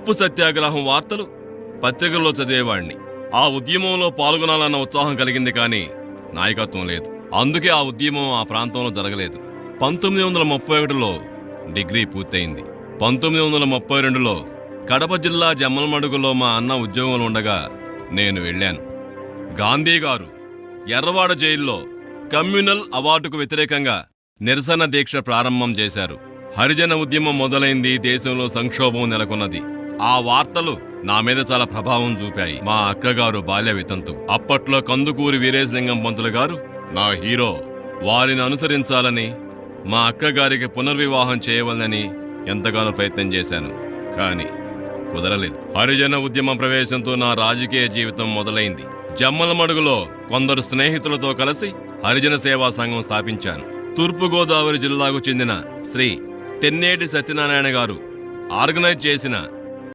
ఉప్పు సత్యాగ్రహం వార్తలు పత్రికల్లో చదివేవాణ్ణి. ఆ ఉద్యమంలో పాల్గొనాలన్న ఉత్సాహం కలిగింది, కానీ నాయకత్వం లేదు. అందుకే ఆ ఉద్యమం ఆ ప్రాంతంలో జరగలేదు. 1931లో డిగ్రీ పూర్తయింది. 1932లో కడప జిల్లా జమ్మలమడుగులో మా అన్న ఉద్యోగంలో ఉండగా నేను వెళ్ళాను. గాంధీ గారు ఎర్రవాడ జైల్లో కమ్యూనల్ అవార్డుకు వ్యతిరేకంగా నిరసన దీక్ష ప్రారంభం చేశారు. హరిజన ఉద్యమం మొదలైంది. దేశంలో సంక్షోభం నెలకొన్నది. ఆ వార్తలు నా మీద చాలా ప్రభావం చూపాయి. మా అక్కగారు బాల్య వితంతు. అప్పట్లో కందుకూరి వీరేశలింగం పంతులు గారు నా హీరో. వారిని అనుసరించాలని, మా అక్కగారికి పునర్వివాహం చేయవలనని ఎంతగానో ప్రయత్నం చేశాను, కానీ కుదరలేదు. హరిజన ఉద్యమం ప్రవేశంతో నా రాజకీయ జీవితం మొదలైంది. జమ్మలమడుగులో కొందరు స్నేహితులతో కలిసి హరిజన సేవా సంఘం స్థాపించాను. తూర్పుగోదావరి జిల్లాకు చెందిన శ్రీ తెన్నేటి సత్యనారాయణ గారు ఆర్గనైజ్ చేసిన